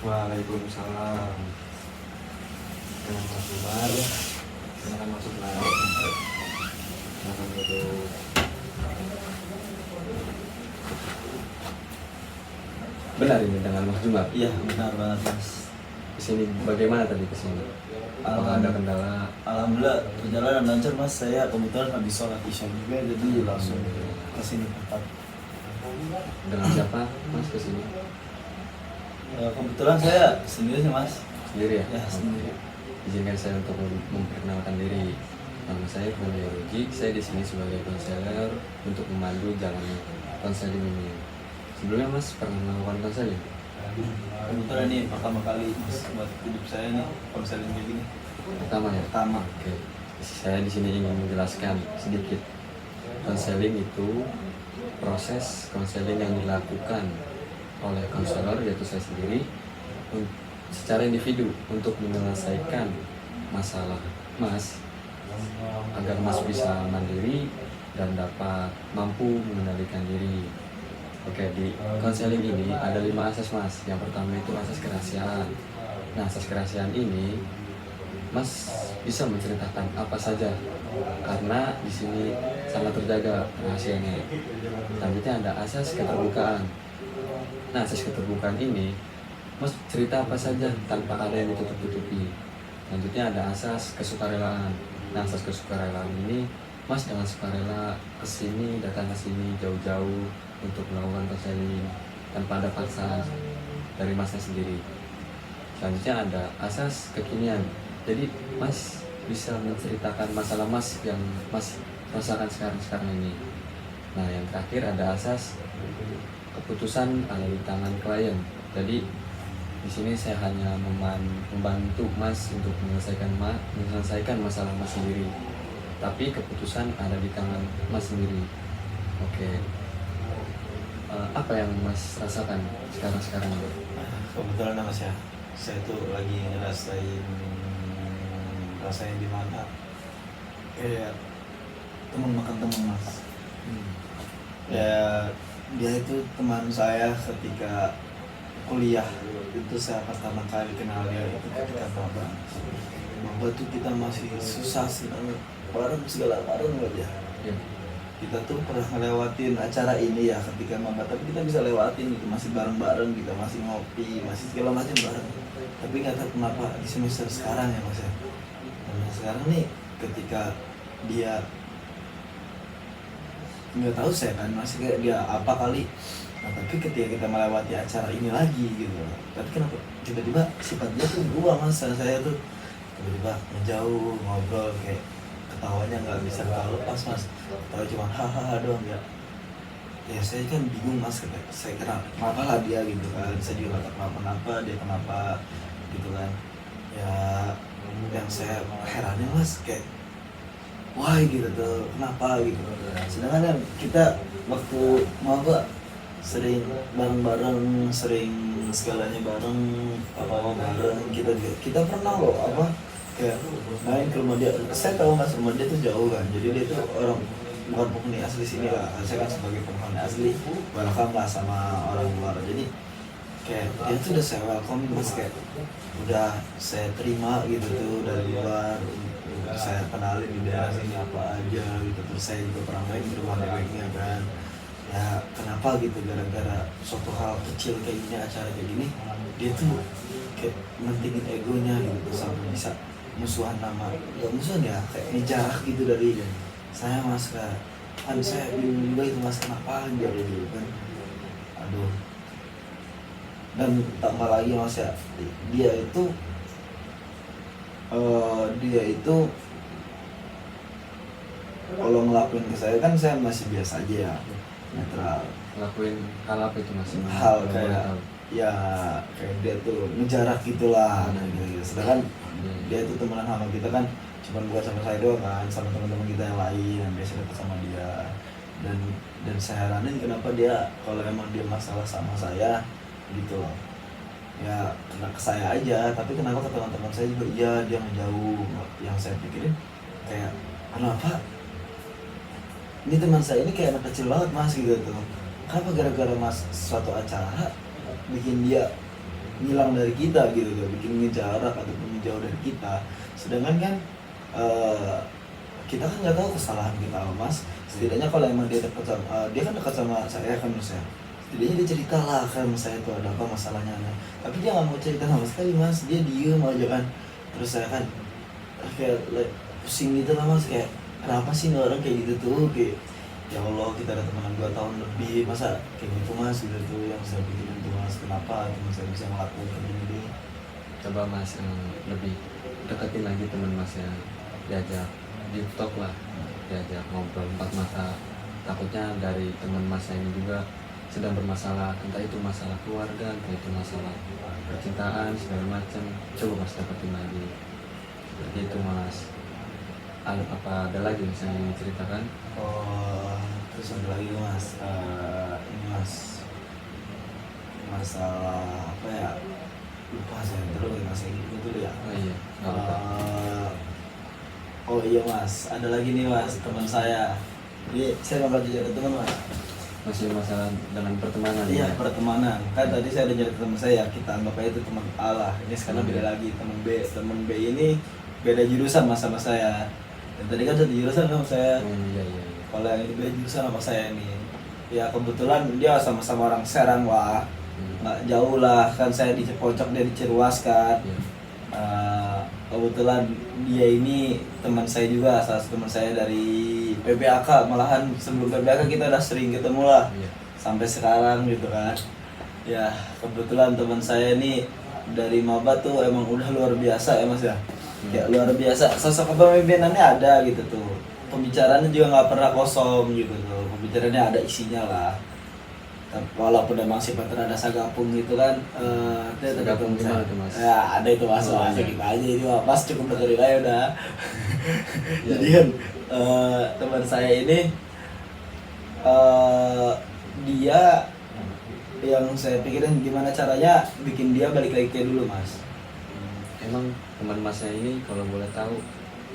Waalaikumsalam. Dengan Mas Umar, silakan masuk lah. Silakan duduk. Benar ini dengan Mas Jumar? Iya, benar banget Mas. Kesini bagaimana tadi kesini? Apakah ada kendala? Alhamdulillah perjalanan lancar Mas. Saya kebetulan habis sholat isya juga, jadi langsung ke sini tempat. Dengan siapa Mas kesini? Kebetulan saya sendiri sih Mas. Sendiri ya? Ya sendiri. Izinkan saya untuk memperkenalkan diri. Nama saya Fuli Ruji. Saya di sini sebagai konselor untuk memandu jalan konseling ini. Sebelumnya Mas pernah melakukan konseling? Kebetulan ini pertama kali Mas buat hidup saya nih konseling kayak gini. Pertama ya? Pertama. Oke. Saya di sini ingin menjelaskan sedikit. Konseling itu proses konseling yang dilakukan oleh konselor, yaitu saya sendiri, secara individu untuk menyelesaikan masalah Mas agar Mas bisa mandiri dan dapat mampu mengendalikan diri. Oke, di konseling ini ada 5 asas Mas. Yang pertama itu asas kerahasiaan. Nah, asas kerahasiaan ini Mas bisa menceritakan apa saja karena di sini sangat terjaga rahasianya. Selanjutnya ada asas keterbukaan. Nah, asas keterbukaan ini Mas cerita apa saja tanpa ada yang ditutup-tutupi. Selanjutnya ada asas kesukarelaan. Nah, asas kesukarelaan ini Mas dengan sukarela kesini, datang ke sini jauh-jauh untuk melakukan konseling tanpa ada paksaan dari Masnya sendiri. Selanjutnya ada asas kekinian. Jadi Mas bisa menceritakan masalah Mas yang Mas rasakan sekarang ini. Nah, yang terakhir ada asas keputusan ada di tangan klien. Jadi di sini saya hanya membantu Mas untuk menyelesaikan masalah Mas sendiri. Tapi keputusan ada di tangan Mas sendiri. Oke. Apa yang Mas rasakan sekarang ini? Kebetulan Mas ya, saya tuh lagi ngerasain di mana kayak teman makan teman Mas. Ya dia itu teman saya ketika kuliah. Itu saya pertama kali kenal dia itu ketika maba. Maba tuh kita masih susah sih, bareng segala bareng aja. Ya. Kita tuh pernah ngelewatin acara ini ya ketika maba, tapi kita bisa lewatin itu masih bareng-bareng, kita masih ngopi, masih segala macam bareng. Tapi nggak tahu kenapa di semester sekarang ya Mas ya. Nah, sekarang nih ketika dia nggak tahu saya kan masih kayak dia apa kali. Nah, tapi ketika kita melewati acara ini lagi gitu, tapi kenapa tiba-tiba sifat dia tuh berubah Mas. Saya tuh tiba-tiba ngejauh, ngobrol kayak ketawanya nggak bisa ketawa lepas Mas, ketawa cuma hahaha doang ya. Ya saya kan bingung Mas, saya kenapa lah dia gitu kan, saya juga nggak tahu kenapa dia kenapa gitu kan. Ya yang saya heranin Mas kayak wah gitu tuh kenapa gitu. Sedangkan kan kita waktu maba sering bareng-bareng, sering segalanya bareng, apa-apa bareng, kita pernah loh apa kayak main ke rumah dia. Saya tahu Mas rumah dia tuh jauh kan, jadi dia tuh orang bukan penghuni asli sini lah. Saya kan sebagai penghuni asli welcome lah sama orang luar. Jadi kayak dia tuh udah saya welcome Mas, kayak udah saya terima gitu tuh dari luar. Saya kenalin di daerah sini apa aja gitu, terus saya juga pernah main di rumah bebeknya kan. Ya kenapa gitu, gara-gara suatu hal kecil kayak gini, acara kayak gini, dia tuh kayak mentingin egonya gitu sampai bisa musuhan nama, ya musuhan ya, kayak ngejarak gitu dari saya Mas. Kan saya bingung juga itu Mas, kenapa gitu kan. Aduh. Dan tambah lagi Mas ya, dia itu kalau ngelakuin ke saya kan saya masih biasa aja ya, netral. Ngelakuin hal apa itu Mas? Hal kayak ya kayak dia tuh ngejarak gitulah. Nah, gitu. Sedangkan dia itu temenan sama kita kan cuma bukan sama saya doang kan, sama teman-teman kita yang lain yang biasa dekat sama dia. Dan saya heranin kenapa dia kalau emang dia masalah sama saya gitu loh, ya kena ke saya aja, tapi kenapa ke teman-teman saya juga iya dia ngejauh. Yang saya pikirin kayak kenapa ini teman saya ini kayak anak kecil banget Mas gitu tuh, kenapa gara-gara Mas suatu acara bikin dia ngilang dari kita gitu loh, bikin ngejarak ataupun menjauh dari kita. Sedangkan kan kita kan nggak tahu kesalahan kita mas. Setidaknya kalau emang dia dekat sama dia kan dekat sama saya kan mas ya, setidaknya dia cerita lah kan mas saya itu ada apa masalahnya. Nah, tapi dia nggak mau cerita sama sekali mas, dia diem aja kan. Terus saya kan kayak pusing gitu lah mas, kayak kenapa sih nih orang kayak gitu tuh, kayak ya Allah kita ada teman 2 tahun lebih masa kayak gitu mas gitu tuh yang saya pikirin tuh mas, kenapa teman saya bisa melakukan kayak gini. Coba mas lebih deketin lagi teman mas ya, diajak deep talk lah, diajak ngobrol empat mata. Takutnya dari teman mas ini juga sedang bermasalah, entah itu masalah keluarga, entah itu masalah percintaan segala macam. Coba mas deketin lagi seperti itu mas. Apa ada lagi misalnya yang diceritakan? Oh, terus ada lagi mas, ini mas masalah apa ya, lupa saya terus mas yang itu dulu ya. Oh iya, nggak apa-apa. Oh iya mas, ada lagi nih mas teman saya. Jadi saya bakal jadi teman mas. Masih masalah dengan pertemanan Iya ya? pertemanan. Kan tadi saya udah jadi teman saya, kita anggap aja itu teman A lah. Ini sekarang beda lagi teman B. Teman B ini beda jurusan mas sama saya. Dan tadi kan satu jurusan sama saya. Iya iya iya. Kalau yang ini beda jurusan sama saya nih. Ya kebetulan dia sama-sama orang Serang lah. Nggak jauh lah, kan saya di Cepocok, dia di Ciruas kan. Iya. Kebetulan dia ini teman saya juga, salah satu teman saya dari PPAK, malahan sebelum PPAK kita udah sering ketemu lah Iya. sampai sekarang gitu kan. Ya kebetulan teman saya ini dari maba tuh emang udah luar biasa ya mas ya, kayak luar biasa, sosok kepemimpinannya ada gitu tuh, pembicaraannya juga nggak pernah kosong gitu tuh, pembicaraannya ada isinya lah. Walaupun emang sifatnya ada sagapung gitu kan, Sagapung gimana tuh, Mas? ya ada itu mas, Oh, masuk iya. kita aja ini mas cukup dengerin aja udah. Iya, Jadi iya. kan teman saya ini dia yang saya pikirin gimana caranya bikin dia balik lagi kayak dulu mas. Emang teman masnya ini kalau boleh tahu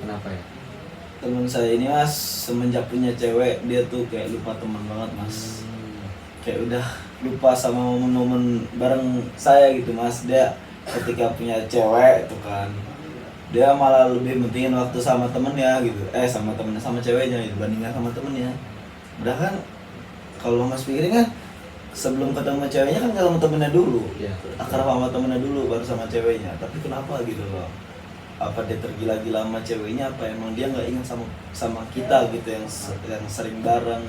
kenapa ya? Teman saya ini mas semenjak punya cewek dia tuh kayak lupa teman banget mas, kayak udah lupa sama momen-momen bareng saya gitu mas. Dia ketika punya cewek itu kan dia malah lebih mentingin waktu sama temennya gitu, sama temennya, sama ceweknya gitu, dibandingkan sama temennya. Udah kan kalau mas pikirin kan sebelum ketemu ceweknya kan ketemu temennya dulu, Iya. akrab sama temennya dulu baru sama ceweknya. Tapi kenapa gitu loh, apa dia tergila-gila sama ceweknya, apa emang dia nggak ingat sama kita gitu yang sering bareng.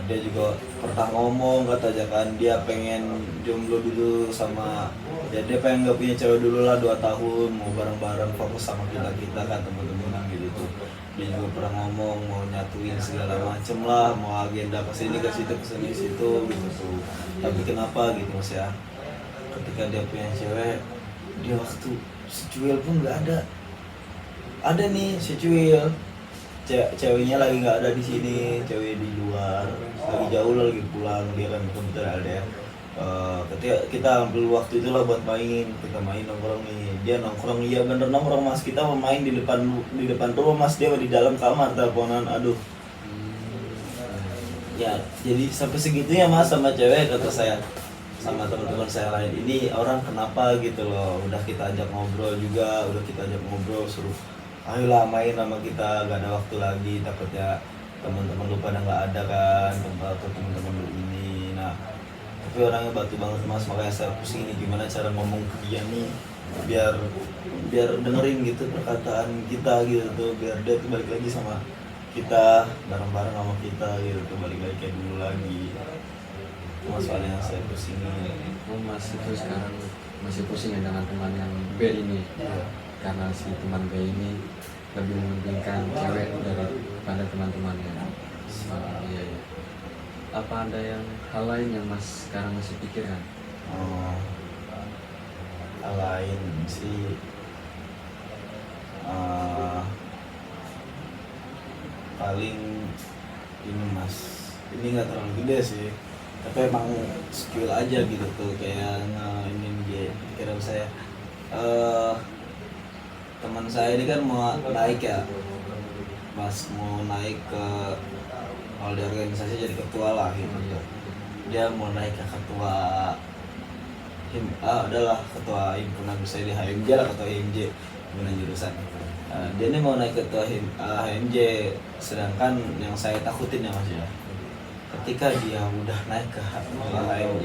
Dia juga pernah ngomong kata aja kan dia pengen jomblo dulu sama ya, dia pengen gak punya cewek dulu lah 2 tahun, mau bareng-bareng fokus sama kita kan temen-temenan gitu tuh. Dia juga pernah ngomong mau nyatuin segala macem lah, mau agenda kesini kesini situ gitu tuh. Tapi kenapa gitu mas ya, ketika dia punya cewek, dia waktu si Cuil pun nggak ada nih si Cuil, ceweknya lagi nggak ada di sini, cewek di luar lagi jauh lah, lagi pulang dia kan kebetulan LDR. Ketika kita ambil waktu itulah buat main, kita main nongkrong nih, dia nongkrong, iya bener nongkrong mas, kita mau main di depan rumah mas, dia di dalam kamar teleponan, aduh. Ya jadi sampai segitunya mas sama cewek, kata saya sama teman-teman saya lain, ini orang kenapa gitu loh. Udah kita ajak ngobrol juga, suruh ayolah main sama kita, gak ada waktu lagi, takutnya teman-teman lu pada nggak ada kan, atau teman-teman lu ini. Nah tapi orangnya batu banget mas, makanya saya pusing ini gimana cara ngomong ke dia nih biar dengerin gitu perkataan kita gitu tuh, biar dia tuh balik lagi sama kita, bareng-bareng sama kita gitu tuh, balik lagi kayak dulu lagi. Itu masalahnya yang saya pusing ini. Oh mas itu sekarang masih pusing ya dengan teman yang B ini? Iya. Karena si teman B ini lebih mementingkan cewek daripada teman-temannya. Iya iya. Apa ada yang hal lain yang mas sekarang masih pikirkan? Oh, hal lain sih paling ini mas, ini nggak terlalu gede sih, tapi emang skill aja gitu tuh, kayak ini dia pikiran saya. Teman saya ini kan mau naik ya mas, mau naik ke, kalau di organisasi jadi ketua lah gitu. Dia mau naik ke ketua adalah ketua himpunan, saya di HMJ lah, ketua HMJ himpunan jurusan. Dia ini mau naik ketua HMJ, sedangkan yang saya takutin ya mas ya, ketika dia udah naik ke HMJ,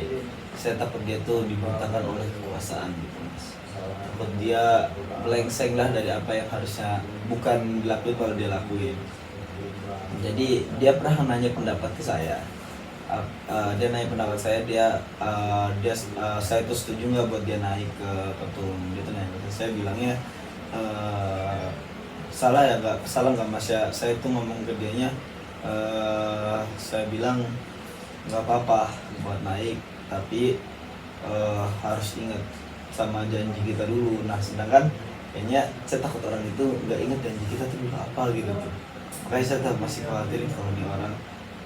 saya takut dia tuh dibutakan oleh kekuasaan gitu mas. Takut dia melengseng lah dari apa yang harusnya bukan dilakuin kalau dia lakuin. Jadi dia pernah nanya pendapat ke saya. Dia nanya pendapat saya, saya tuh setuju nggak buat dia naik ke ketum. Dia tuh nanya, saya bilangnya salah nggak mas ya. Saya tuh ngomong ke dianya, saya bilang nggak apa-apa buat naik, tapi harus ingat sama janji kita dulu. Nah sedangkan kayaknya saya takut orang itu nggak ingat janji kita tuh dulu apa gitu tuh. Makanya saya masih khawatir kalau nih orang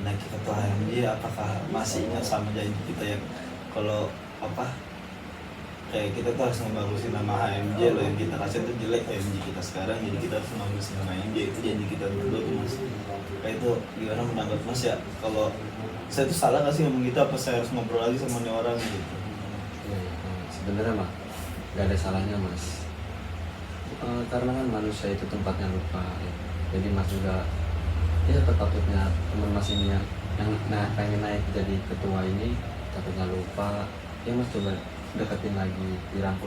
naik ke ketua HMJ apakah masih ingat sama janji kita yang kalau apa kayak kita tuh harus ngebagusin nama HMJ loh, yang kita kasih tuh jelek HMJ kita sekarang, jadi kita harus ngebagusin nama HMJ, itu janji kita dulu tuh mas. Kayak itu gimana menanggapi mas ya, kalau saya tuh salah gak sih ngomong gitu, apa saya harus ngobrol lagi sama nih orang gitu? Sebenarnya mah nggak ada salahnya mas, karena kan manusia itu tempatnya lupa ya. Jadi mas juga ya takutnya teman mas ini yang pengen naik jadi ketua ini takutnya lupa ya, mas coba deketin lagi, dirangkul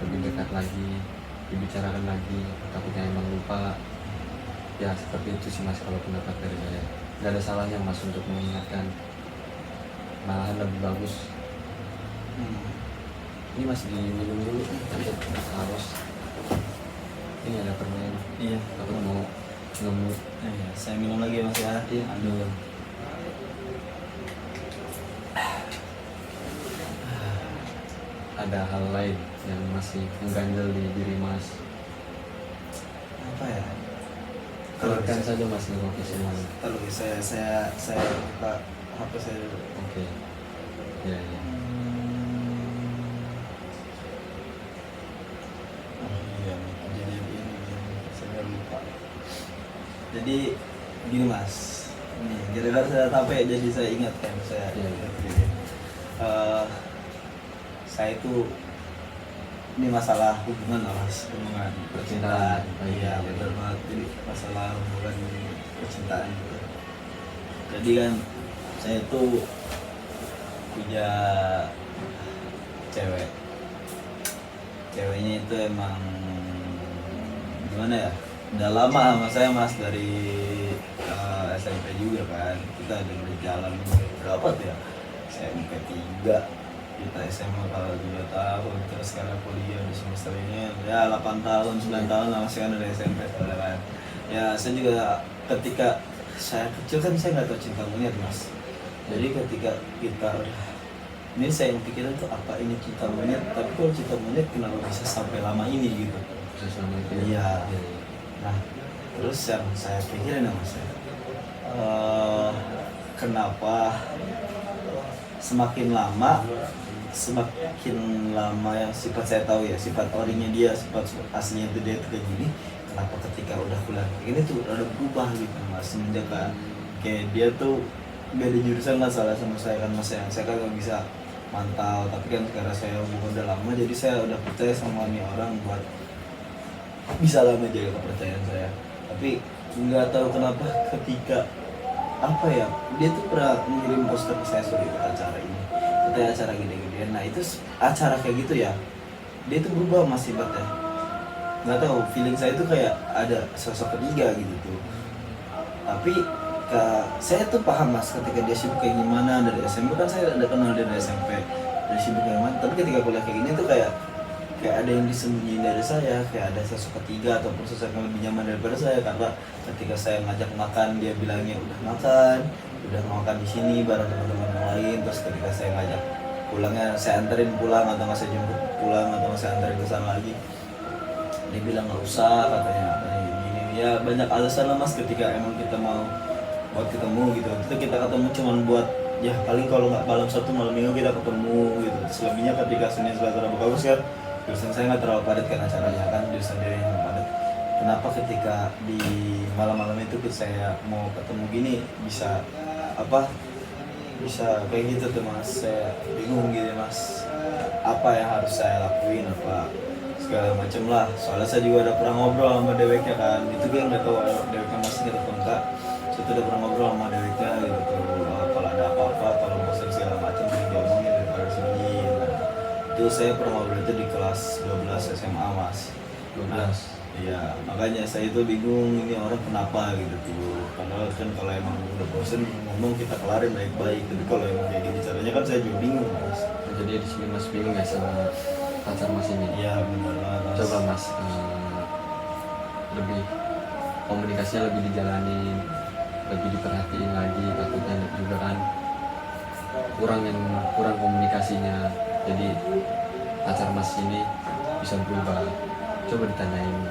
lebih dekat lagi, dibicarakan lagi, takutnya emang lupa ya. Seperti itu sih mas kalau pendapat dari saya. Nggak ada salahnya mas untuk mengingatkan, malahan lebih bagus. Ini masih diminum dulu nanti harus ini ada permen. Iya, aku mau ngemut. Iya, saya minum lagi mas ya. Iya, aduh. Ada hal lain yang masih mengganjal di diri mas, Apa ya? keluarkan saja mas, ngerokok semuanya. Kalau saya buka HP saya dulu. Oke. Ya, ya. Iya, kejadian ini saya lupa. Jadi gini mas, nih gara-gara saya capek jadi saya ingat kan saya. Iya. Saya itu ini masalah hubungan lah mas, hubungan percintaan. Iya benar banget, jadi masalah hubungan percintaan gitu. Jadi kan saya tuh punya ceweknya itu emang gimana ya, udah lama sama saya mas, dari SMP juga kan, kita udah berjalan berapa tuh ya, SMP 3, kita SMA kalau 2 tahun, terus sekarang kuliah di semester ini ya 8 tahun 9 tahun lah, masih kan dari SMP soalnya kan. Ya saya juga ketika saya kecil kan saya nggak tahu cinta monyet mas. Jadi ketika kita udah ini saya yang pikirin tuh apa ini cinta monyet, tapi kalau cinta monyet kenapa bisa sampai lama ini gitu. Bisa selama itu. Iya. Ya. Nah terus yang saya pikirin ya mas, kenapa semakin lama yang sifat saya tahu ya, sifat orinya dia, sifat aslinya itu dia tuh kayak gini, kenapa ketika udah kuliah kayak gini tuh ada berubah gitu mas. Semenjak kan kayak dia tuh beda jurusan lah salah sama saya kan mas, yang saya kan nggak bisa mantau, tapi kan karena saya hubungan udah lama jadi saya udah percaya sama nih orang buat bisa lama jaga kepercayaan saya. Tapi nggak tahu kenapa ketika apa ya, dia tuh pernah ngirim poster ke saya suruh ikut acara ini, katanya acara gede-gedean. Nah itu acara kayak gitu ya, dia tuh berubah mas sifatnya. Nggak tahu, feeling saya tuh kayak ada sosok ketiga gitu tuh. Tapi saya tuh paham mas, ketika dia sibuk kayak gimana dari SMP kan saya udah kenal dia dari SMP, dari sibuk kayak gimana. Tapi ketika kuliah kayak gini tuh kayak ada yang disembunyiin dari saya, kayak ada sosok ketiga ataupun sosok yang lebih nyaman daripada saya. Karena ketika saya ngajak makan dia bilangnya udah makan di sini bareng teman-teman yang lain. Terus ketika saya ngajak pulangnya, saya anterin pulang atau nggak saya jemput pulang atau nggak saya anterin ke sana lagi, dia bilang nggak usah, katanya gini ya, banyak alasan lah mas ketika emang kita mau buat ketemu gitu. Itu kita ketemu cuman buat ya paling kalau nggak malam Sabtu malam Minggu kita ketemu gitu. Selebihnya ketika Senin Selasa Rabu Kamis kan jurusan saya nggak terlalu padat kan acaranya kan, jurusan dia yang padat. Kenapa ketika di malam-malam itu saya mau ketemu gini bisa bisa kayak gitu tuh mas, saya bingung gitu mas, apa yang harus saya lakuin apa segala macam lah. Soalnya saya juga udah pernah ngobrol sama deweknya kan, itu gue nggak tahu deweknya masih nggak tahu enggak. Saya tuh udah pernah ngobrol sama deweknya gitu tuh, kalau ada apa-apa kalau mau segala macam jadi diomongin daripada sini. Nah, itu saya pernah ngobrol itu di kelas 12 SMA mas. 12. Iya, makanya saya itu bingung ini orang kenapa gitu tuh. Padahal kan kalau emang udah bosen ngomong kita kelarin baik-baik. Tapi kalau emang kayak gini caranya kan saya juga bingung mas. Jadi di sini Mas bingung ya sama pacar Mas ini. Iya benar banget mas. Coba Mas lebih komunikasinya lebih dijalanin, lebih diperhatiin lagi, takutnya juga kan kurang komunikasinya. Jadi pacar Mas ini bisa berubah. Coba ditanyain,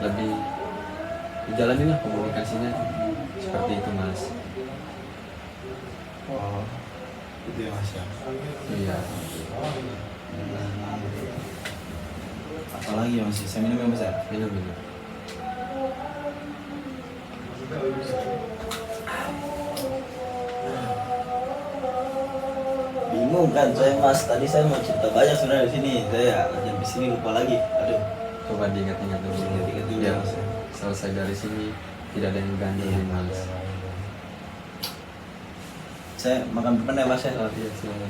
lebih dijalanin lah komunikasinya seperti itu Mas. Oh, itu ya mas ya. Iya. Apalagi ya mas, saya minum ya mas ya. Minum. Bingung kan saya mas, tadi saya mau cerita banyak sebenarnya di sini, saya di sini lupa lagi. Aduh. Coba diingat-ingat dulu. Ingat-ingat dulu Biar ya, Mas, ya. selesai dari sini tidak ada yang ganjil Mas. Saya makan depan ya mas ya. Oh, iya, silakan.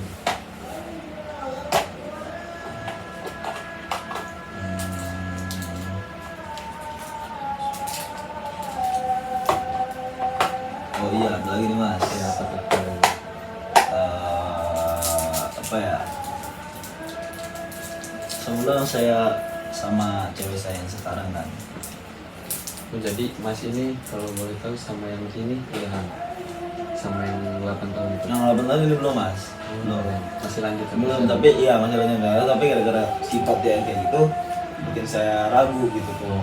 Oh iya, ada lagi nih mas. Ya, apa tuh? Apa ya? Sebelum saya sama cewek saya yang sekarang kan. Oh, jadi Mas ini kalau boleh tahu sama yang sini udahan? Sama yang 8 tahun itu? Yang 8 tahun ini belum mas. Belum. Masih lanjut? Belum, tapi iya masalahnya enggak. Tapi gara-gara sifat dia yang kayak gitu, bikin saya ragu gitu tuh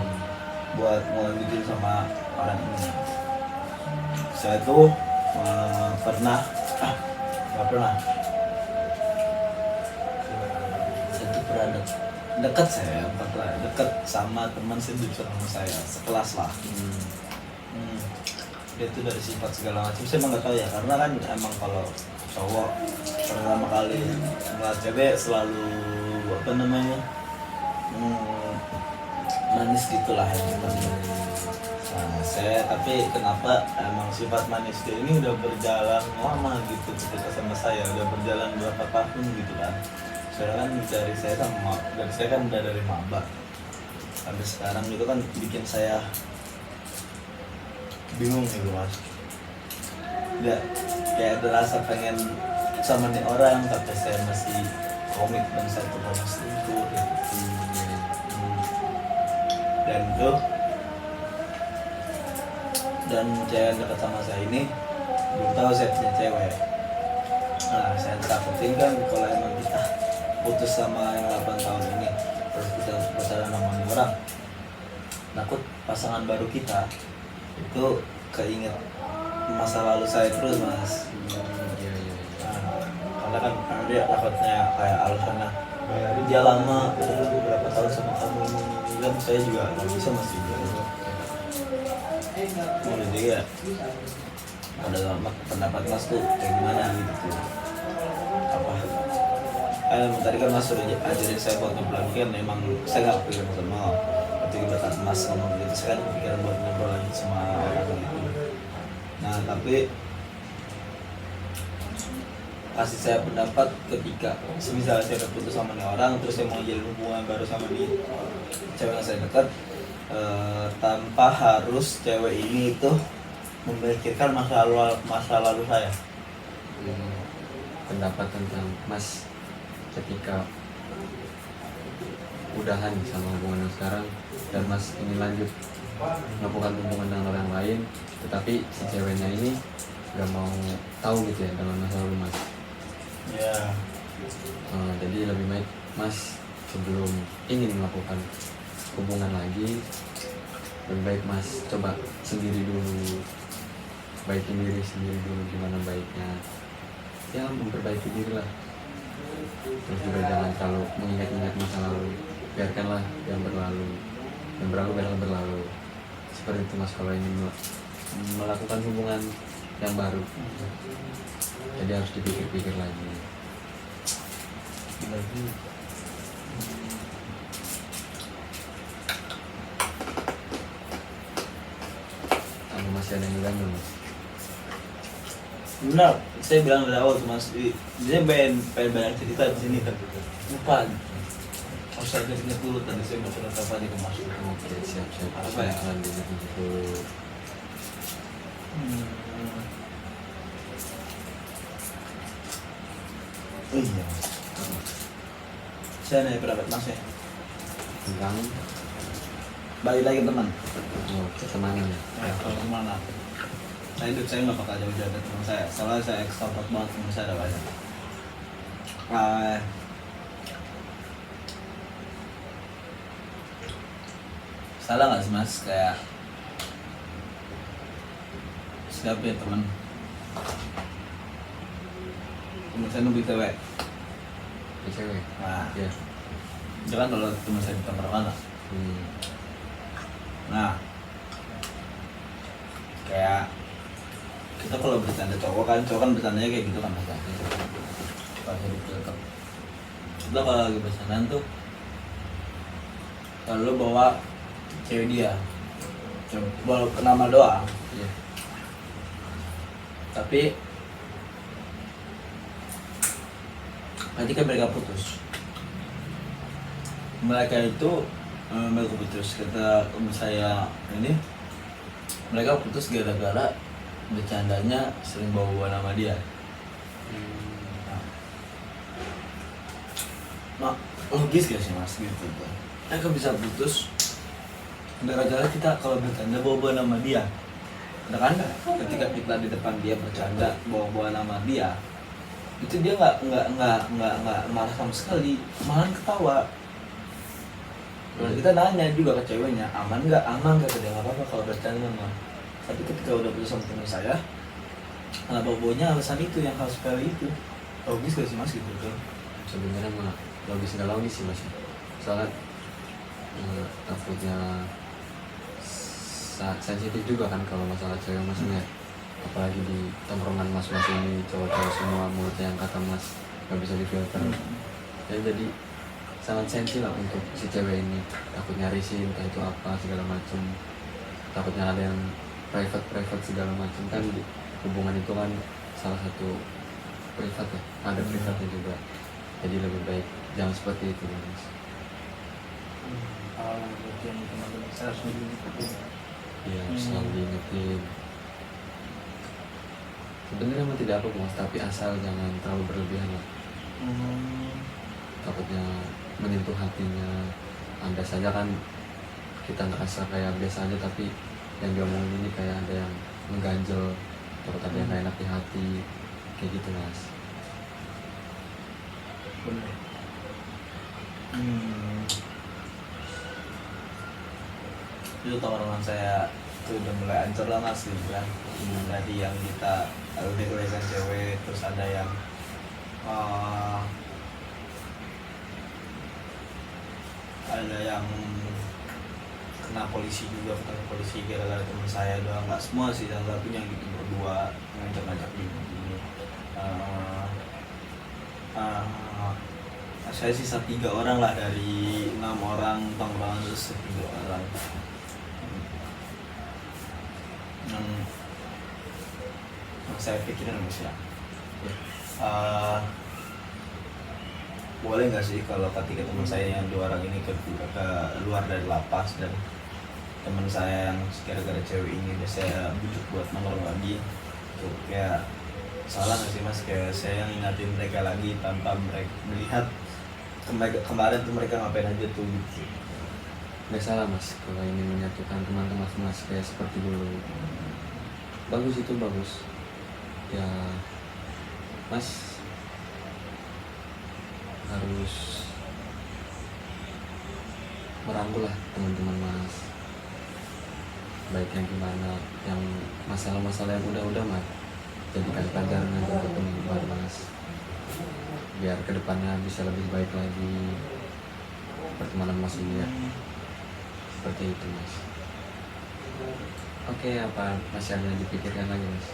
buat ngelanjutin sama orang ini. Saya tuh nggak pernah. Saya tuh pernah dekat sama teman sejurusan sama saya, sekelas lah. Dia tuh dari sifat segala macam saya emang nggak tahu ya, karena kan emang kalau cowok pertama kali ngeliat cewek selalu apa namanya manis gitulah ya. Nah, saya tapi kenapa emang sifat manis dia ini udah berjalan lama gitu ketika sama saya, udah berjalan berapa tahun gitu kan. Soalnya kan dari saya kan udah dari maba sampai sekarang gitu kan, bikin saya bingung gitu mas. Nggak kayak ada rasa pengen sama nih orang, tapi saya masih komitmen saya tuh masih selingkuh gitu. Dan cewek yang dekat sama saya ini belum tahu saya punya cewek. Nah saya takutin kan kalau emang kita putus sama yang 8 tahun ini terus kita pacaran sama orang, takut pasangan baru kita itu keinget masa lalu saya terus mas. Nah, karena dia takutnya kayak alasannya dia lama udah beberapa tahun sama kamu ini kan, saya juga nggak bisa masih gitu. Jadi ya pada pendapat mas tuh kayak gimana gitu apa? Tadi kan mas sudah ajarin saya buat ngeblankin, memang saya nggak kepikiran sama ketika berkat mas ngomong gitu, saya kan kepikiran buat ngobrol lagi sama orang gitu. Nah tapi kasih saya pendapat ketika misalnya saya udah putus sama nih orang terus saya mau jalin hubungan baru sama nih cewek yang saya dekat, tanpa harus cewek ini itu memikirkan masa lalu saya. Pendapat tentang Mas ketika udahan sama hubungan yang sekarang dan Mas ingin lanjut melakukan hubungan dengan orang lain, tetapi si ceweknya ini gak mau tahu gitu ya dengan masa lalu Mas. Ya. Jadi lebih baik Mas sebelum ingin melakukan hubungan lagi, lebih baik Mas coba sendiri dulu, baikin diri sendiri dulu gimana baiknya, ya memperbaiki diri lah. Terus juga jangan terlalu mengingat-ingat masa lalu, biarkanlah yang berlalu biarlah berlalu. Seperti itu Mas kalau ingin melakukan hubungan yang baru. jadi harus dipikir-pikir lagi. Berarti Apa masih ada yang ganggu mas? benar, saya bilang dari awal tuh Mas, dia pengen banyak cerita di sini tapi lupa. Harus saya ingat dulu tadi saya mau cerita apa di ke Mas. Oke, siap. Apa ya? Silakan diingat dulu. Oh iya Mas. Saya nanya pendapat Mas ya. Tentang Balik lagi teman. ketenangan ya. Ya, kalau kemana? Saya hidup saya nggak bakal jauh-jauh dari teman saya. Soalnya saya ekstrovert banget, teman saya ada banyak. Salah nggak sih Mas kayak siapa ya teman saya nunggu cewek. Ke cewek. Nah, Ya. jangan kalau teman saya di mana. Nah, kayak kita kalau bercanda cowok kan bercandanya kayak gitu kan Mas. Pas hidup cakep. Kita kalau lagi bercandaan tuh kalau lu bawa cewek dia, bawa nama doang, Iya. tapi ketika mereka putus, mereka putus kata temen saya ini, mereka putus gara-gara bercandanya sering bawa nama dia. Nah, logis gak sih Mas gitu tuh? Mereka bisa putus gara-gara kita kalau bercanda bawa nama dia. Nah kan ketika kita di depan dia bercanda bawa nama dia, itu dia nggak marah sama sekali, malah ketawa. Dan kita nanya juga ke ceweknya, aman nggak dia nggak apa-apa kalau bercanda mah. Tapi ketika udah putus sama teman saya, malah bawanya alasan itu yang hal sepele itu. Logis gak sih Mas gitu tuh? Sebenarnya mah logis nggak logis sih mas. Soalnya takutnya sensitif juga kan kalau masalah cewek mas ya. Apalagi di tongkrongan mas-mas ini cowok-cowok semua mulutnya yang kata mas nggak bisa difilter. Ya, jadi sangat sensi lah untuk si cewek ini, takut nyarisin entah itu apa segala macem, takutnya ada yang private segala macem kan. Di hubungan itu kan salah satu privat ya, ada privatnya juga, jadi lebih baik jangan seperti itu mas. Yang teman-teman saya harus diingetin. Iya, selalu diingetin. Sebenarnya emang tidak apa mas, tapi asal jangan terlalu berlebihan lah. Takutnya menyentuh hatinya. Anda saja kan kita ngerasa kayak biasa aja, tapi yang diomongin ini kayak ada yang mengganjel, takut ada yang gak enak di hati, kayak gitu mas. Bener. Itu tongkrongan saya tuh udah mulai hancur lah Mas gitu kan. Tadi yang kita udah kelihatan cewek, terus ada yang kena polisi juga, ketemu polisi gara-gara teman saya doang. Nggak semua sih, salah satunya yang gitu berdua ngajak-ngajak gini. Saya sisa 3 orang lah dari 6 orang tongkrongan, terus 3 orang. Yang saya pikirin Mas ya, boleh nggak sih kalau ketika teman saya yang 2 orang ini ke luar dari lapas dan teman saya yang gara-gara cewek ini udah saya bujuk buat nongkrong lagi, tuh kayak salah nggak sih Mas, kayak saya yang ingatin mereka lagi tanpa mereka melihat kemarin tuh mereka ngapain aja tuh gitu. Gak salah mas kalau ingin menyatukan teman-teman mas kayak seperti dulu. Bagus, itu bagus ya mas. Harus merangkul lah teman-teman mas, baik yang gimana, yang masalah-masalah yang udah mas jadikan pelajaran aja untuk teman mas, biar kedepannya bisa lebih baik lagi pertemanan mas ini ya. Seperti itu mas. Oke, apa masih ada yang dipikirkan lagi mas?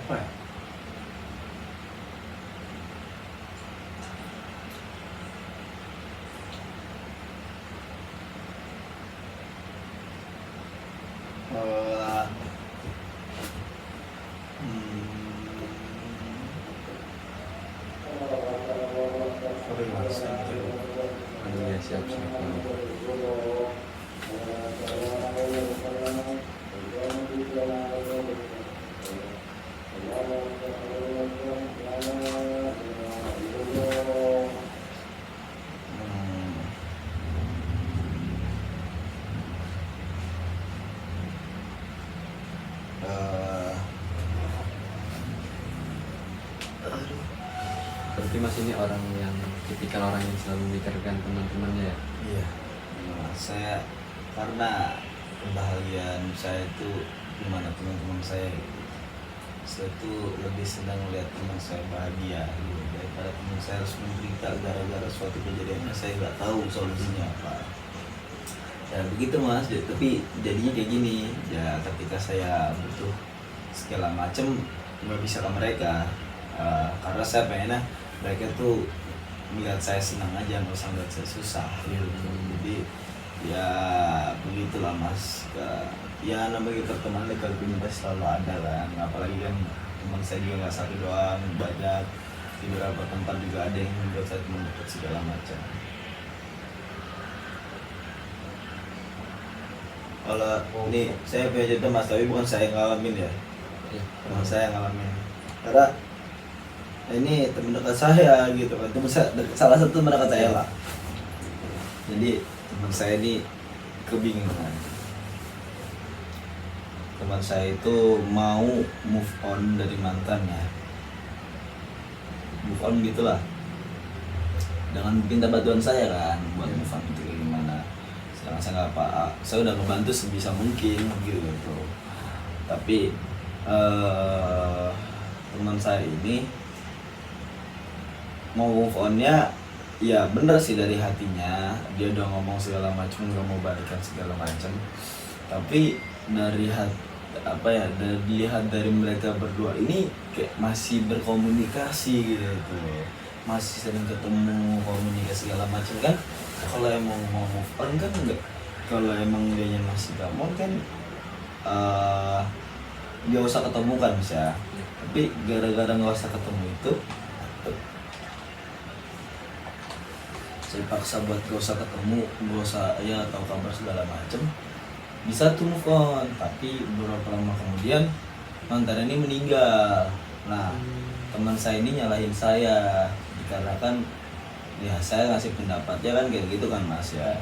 apa ya? Eh, apa yang harus saya pikirin? Aduh ya, siap siap. Hmm, eh, aduh. Berarti Mas ini orang yang tipikal orang yang selalu memikirkan teman-temannya ya? Iya, saya karena kebahagiaan saya itu gimana teman-teman saya gitu. Saya tuh lebih senang melihat teman saya bahagia gitu, daripada teman saya harus menderita gara-gara suatu kejadian yang saya nggak tahu solusinya apa. Ya begitu mas, tapi jadinya kayak gini ya, ketika saya butuh segala macem nggak bisa ke mereka. Karena saya pengennya mereka tuh melihat saya senang aja, nggak usah melihat saya susah gitu. Jadi ya begitulah mas. Ya namanya kita teman dekat ini pasti selalu ada kan, apalagi kan teman saya juga nggak satu doang, banyak di beberapa tempat juga ada yang membuat saya teman dekat segala macam. Kalau ini saya punya cerita mas, tapi bukan saya yang ngalamin ya, Iya. bukan saya yang ngalamin. Karena ini teman dekat saya gitu kan, teman saya, salah satu teman dekat saya lah. Jadi teman saya ini kebingungan. Teman saya itu mau move on dari mantannya, move on gitulah, dengan minta bantuan saya kan buat move on itu kayak gimana. Sedangkan saya nggak apa, saya udah ngebantu sebisa mungkin gitu. Tapi teman saya ini mau move onnya ya bener sih dari hatinya, dia udah ngomong segala macam nggak mau balikan segala macam, tapi dari apa ya, dari dilihat dari mereka berdua ini kayak masih berkomunikasi gitu tuh, masih sering ketemu, komunikasi segala macam kan. Kalau emang mau move on kan enggak, kalau emang dia masih gak mau kan dia usah ketemu kan bisa. Tapi gara-gara nggak usah ketemu itu saya paksa buat gak usah ketemu, gak usah ya tahu kabar segala macem, bisa tuh move on. Tapi beberapa lama kemudian mantan ini meninggal. Nah teman saya ini nyalahin saya dikarenakan ya saya ngasih pendapatnya kan kayak gitu kan mas ya.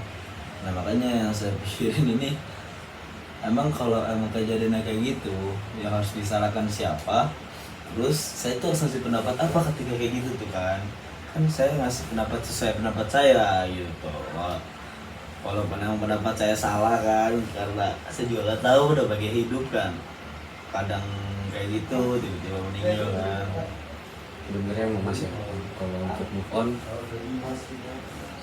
Nah makanya yang saya pikirin ini, emang kalau emang kejadiannya kayak gitu yang harus disalahkan siapa, terus saya tuh harus ngasih pendapat apa ketika kayak gitu tuh kan saya ngasih pendapat sesuai pendapat saya gitu. Walaupun emang pendapat saya salah kan, karena saya juga gak tahu udah bagai hidup kan, kadang kayak gitu tiba-tiba meninggal kan. Sebenarnya mau Mas ya, kalau untuk move on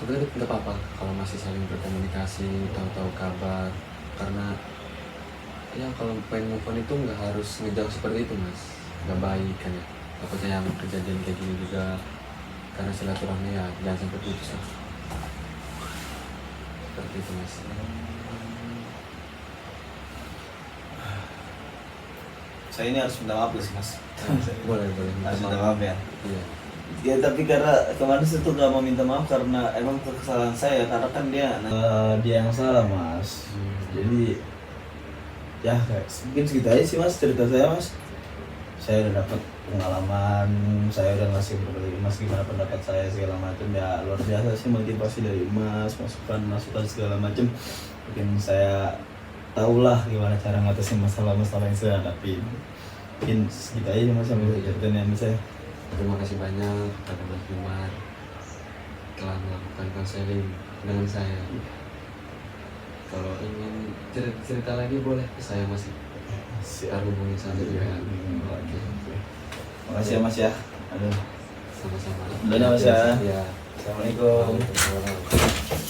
sebenarnya tidak apa-apa kalau masih saling berkomunikasi, tahu-tahu kabar. Karena ya kalau pengen move on itu nggak harus ngejauh seperti itu Mas, nggak baik kan ya. Takutnya yang kejadian kayak gini juga karena silaturahmi ya jangan sampai putus lah. Seperti itu Mas. Saya ini harus minta maaf sih mas. Boleh Harus minta maaf ya. Iya. Ya tapi karena kemarin saya tuh gak mau minta maaf karena emang kesalahan saya, karena kan dia yang salah mas. Jadi ya kayak mungkin segitu aja sih mas cerita saya mas. Saya udah dapat pengalaman, saya udah ngasih dari mas gimana pendapat saya segala macam ya, luar biasa sih motivasi dari mas, masukan segala macam. Mungkin saya tahulah gimana cara ngatasin masalah-masalah yang saya hadapi. Mungkin segitu aja mas yang bisa ceritain yang saya. Terima kasih banyak kepada Mas Umar telah melakukan konseling dengan saya. Kalau ingin cerita lagi boleh ke saya masih hubungi saya juga. Oke. Makasih ya mas ya. Aduh. Sama-sama. Udah mas ya. Ya. Assalamualaikum. Waalaikumsalam.